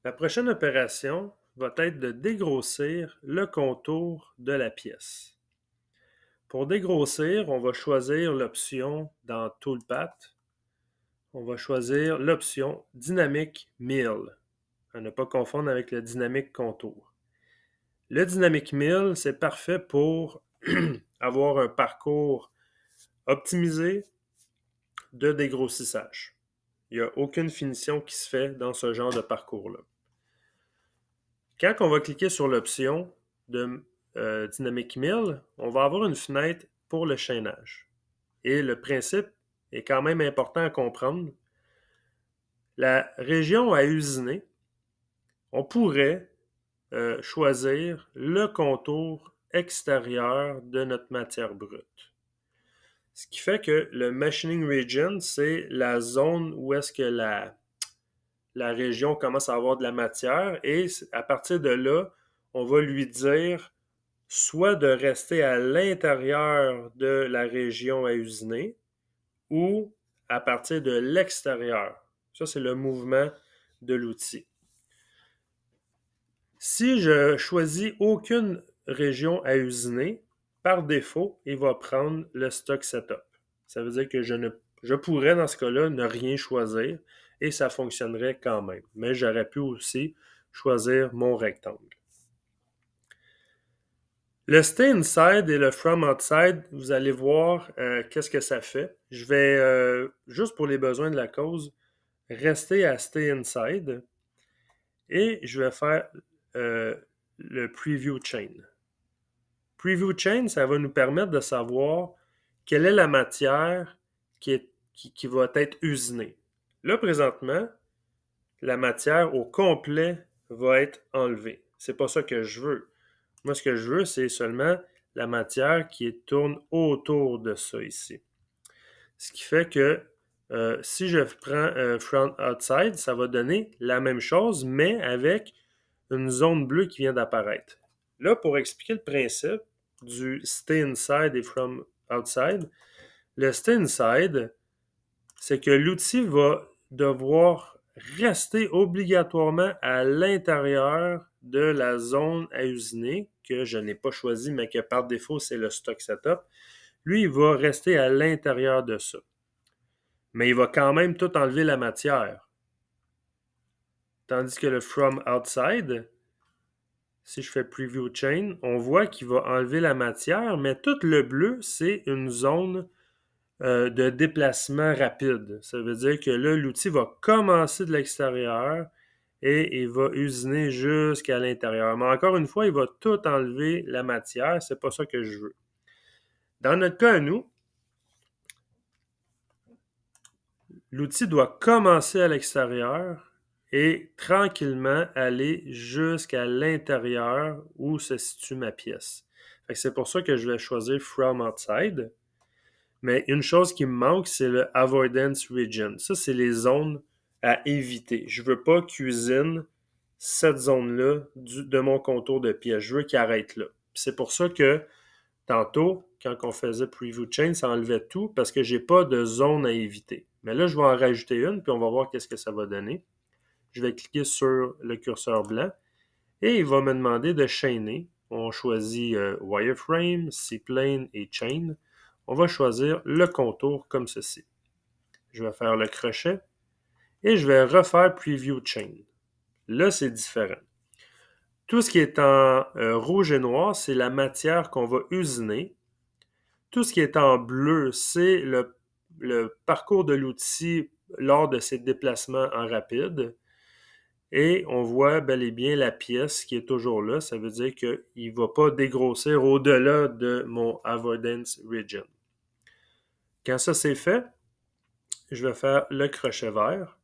La prochaine opération va être de dégrossir le contour de la pièce. Pour dégrossir, on va choisir l'option dans Toolpath. On va choisir l'option Dynamic Mill, à ne pas confondre avec le Dynamic Contour. Le Dynamic Mill, c'est parfait pour avoir un parcours optimisé de dégrossissage. Il n'y a aucune finition qui se fait dans ce genre de parcours-là. Quand on va cliquer sur l'option de Dynamic Mill, on va avoir une fenêtre pour le chaînage. Et le principe est quand même important à comprendre. La région à usiner, on pourrait choisir le contour extérieur de notre matière brute. Ce qui fait que le machining region, c'est la zone où est-ce que la région commence à avoir de la matière et à partir de là, on va lui dire soit de rester à l'intérieur de la région à usiner ou à partir de l'extérieur. Ça, c'est le mouvement de l'outil. Si je choisis aucune région à usiner, par défaut, il va prendre le stock setup. Ça veut dire que je pourrais, dans ce cas-là, ne rien choisir et ça fonctionnerait quand même. Mais j'aurais pu aussi choisir mon rectangle. Le Stay Inside et le From Outside, vous allez voir qu'est-ce que ça fait. Je vais, juste pour les besoins de la cause, rester à Stay Inside et je vais faire le Preview Chain. Preview Chain, ça va nous permettre de savoir quelle est la matière qui va être usinée. Là, présentement, la matière au complet va être enlevée. C'est pas ça que je veux. Moi, ce que je veux, c'est seulement la matière qui tourne autour de ça ici. Ce qui fait que si je prends Front Outside, ça va donner la même chose, mais avec une zone bleue qui vient d'apparaître. Là, pour expliquer le principe du Stay Inside et From Outside, le Stay Inside, c'est que l'outil va devoir rester obligatoirement à l'intérieur de la zone à usiner, que je n'ai pas choisi, mais que par défaut, c'est le stock setup. Lui, il va rester à l'intérieur de ça. Mais il va quand même tout enlever la matière. Tandis que le From Outside, si je fais Preview Chain, on voit qu'il va enlever la matière, mais tout le bleu, c'est une zone de déplacement rapide. Ça veut dire que là, l'outil va commencer de l'extérieur et il va usiner jusqu'à l'intérieur. Mais encore une fois, il va tout enlever la matière. C'est pas ça que je veux. Dans notre cas à nous, l'outil doit commencer à l'extérieur et tranquillement aller jusqu'à l'intérieur où se situe ma pièce. C'est pour ça que je vais choisir From Outside. Mais une chose qui me manque, c'est le Avoidance Region. Ça, c'est les zones à éviter. Je ne veux pas qu'usine cette zone-là de mon contour de pièce. Je veux qu'il arrête là. C'est pour ça que tantôt, quand on faisait Preview Chain, ça enlevait tout parce que je n'ai pas de zone à éviter. Mais là, je vais en rajouter une, puis on va voir qu'est-ce que ça va donner. Je vais cliquer sur le curseur blanc et il va me demander de chaîner. On choisit Wireframe, C-Plane et Chain. On va choisir le contour comme ceci. Je vais faire le crochet et je vais refaire Preview Chain. Là, c'est différent. Tout ce qui est en rouge et noir, c'est la matière qu'on va usiner. Tout ce qui est en bleu, c'est le parcours de l'outil lors de ses déplacements en rapide. Et on voit bel et bien la pièce qui est toujours là. Ça veut dire qu'il ne va pas dégrossir au-delà de mon Avoidance Region. Quand ça c'est fait, je vais faire le crochet vert.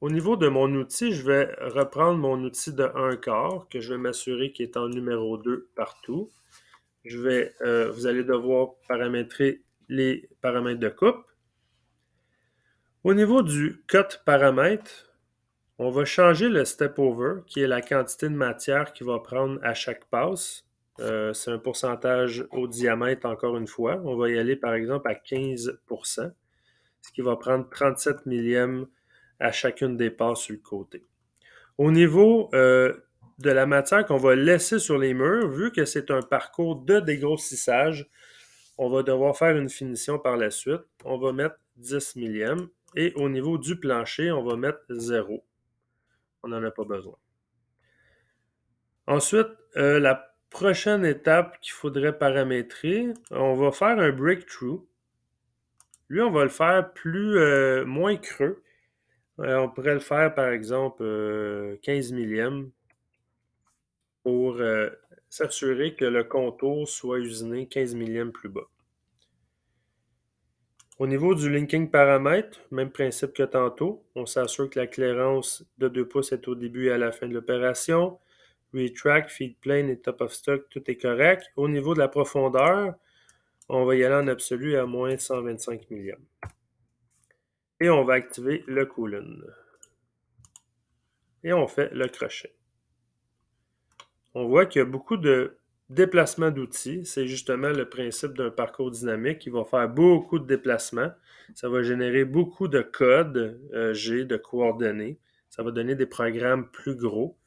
Au niveau de mon outil, je vais reprendre mon outil de 1/4 que je vais m'assurer qu'il est en numéro 2 partout. Vous allez devoir paramétrer les paramètres de coupe. Au niveau du cut paramètre, on va changer le step over, qui est la quantité de matière qu'il va prendre à chaque passe. C'est un pourcentage au diamètre, encore une fois. On va y aller, par exemple, à 15%, ce qui va prendre 37 millièmes à chacune des passes sur le côté. Au niveau de la matière qu'on va laisser sur les murs, vu que c'est un parcours de dégrossissage, on va devoir faire une finition par la suite. On va mettre 10 millièmes. Et au niveau du plancher, on va mettre 0. On n'en a pas besoin. Ensuite, la prochaine étape qu'il faudrait paramétrer, on va faire un breakthrough. Lui, on va le faire moins creux. On pourrait le faire, par exemple, 15 millièmes pour s'assurer que le contour soit usiné 15 millièmes plus bas. Au niveau du linking paramètre, même principe que tantôt, on s'assure que la clairance de 2 pouces est au début et à la fin de l'opération. Retract, feed plane et top of stock, tout est correct. Au niveau de la profondeur, on va y aller en absolu à moins 125 millièmes. Et on va activer le coolant. Et on fait le crochet. On voit qu'il y a beaucoup de déplacement d'outils. C'est justement le principe d'un parcours dynamique qui va faire beaucoup de déplacements. Ça va générer beaucoup de codes G, de coordonnées. Ça va donner des programmes plus gros.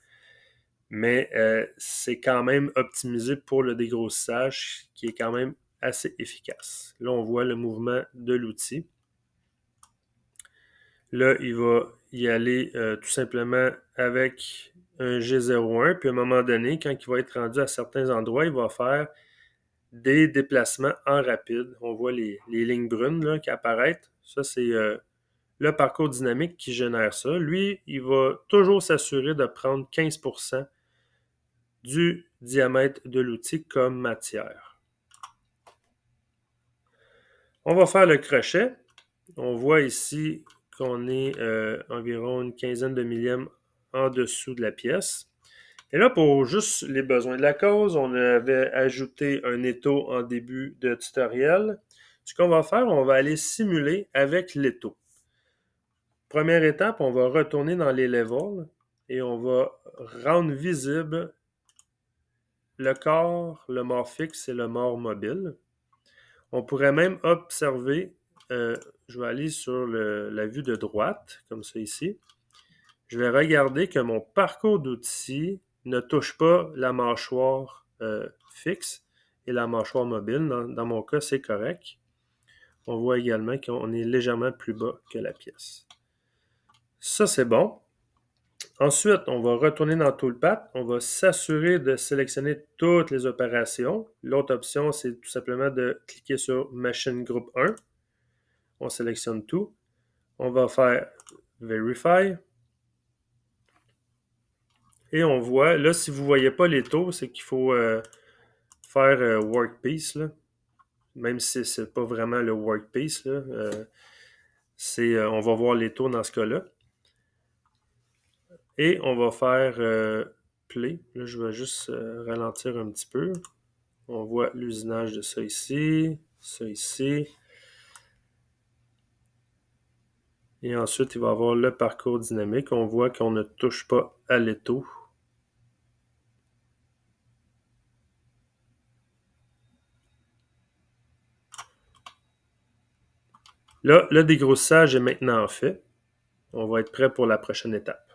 Mais c'est quand même optimisé pour le dégrossissage qui est quand même assez efficace. Là, on voit le mouvement de l'outil. Là, il va y aller tout simplement avec un G01, puis à un moment donné, quand il va être rendu à certains endroits, il va faire des déplacements en rapide. On voit les lignes brunes là, qui apparaissent. Ça, c'est le parcours dynamique qui génère ça. Lui, il va toujours s'assurer de prendre 15% du diamètre de l'outil comme matière. On va faire le crochet. On voit ici qu'on est environ une quinzaine de millièmes en dessous de la pièce. Et là, pour juste les besoins de la cause, on avait ajouté un étau en début de tutoriel. Ce qu'on va faire, on va aller simuler avec l'étau. Première étape, on va retourner dans les levels et on va rendre visible le corps, le mort fixe et le mort mobile. On pourrait même observer, je vais aller sur la vue de droite, comme ça ici. Je vais regarder que mon parcours d'outils ne touche pas la mâchoire fixe et la mâchoire mobile. Dans mon cas, c'est correct. On voit également qu'on est légèrement plus bas que la pièce. Ça, c'est bon. Ensuite, on va retourner dans Toolpath. On va s'assurer de sélectionner toutes les opérations. L'autre option, c'est tout simplement de cliquer sur Machine Group 1. On sélectionne tout. On va faire Verify. Et on voit, là, si vous ne voyez pas les taux, c'est qu'il faut faire Workpiece. Là. Même si ce n'est pas vraiment le Workpiece. Là, on va voir les taux dans ce cas-là. Et on va faire Play. Là, je vais juste ralentir un petit peu. On voit l'usinage de ça ici, ça ici. Et ensuite, il va y avoir le parcours dynamique. On voit qu'on ne touche pas à l'étau. Là, le dégrossissage est maintenant fait. On va être prêt pour la prochaine étape.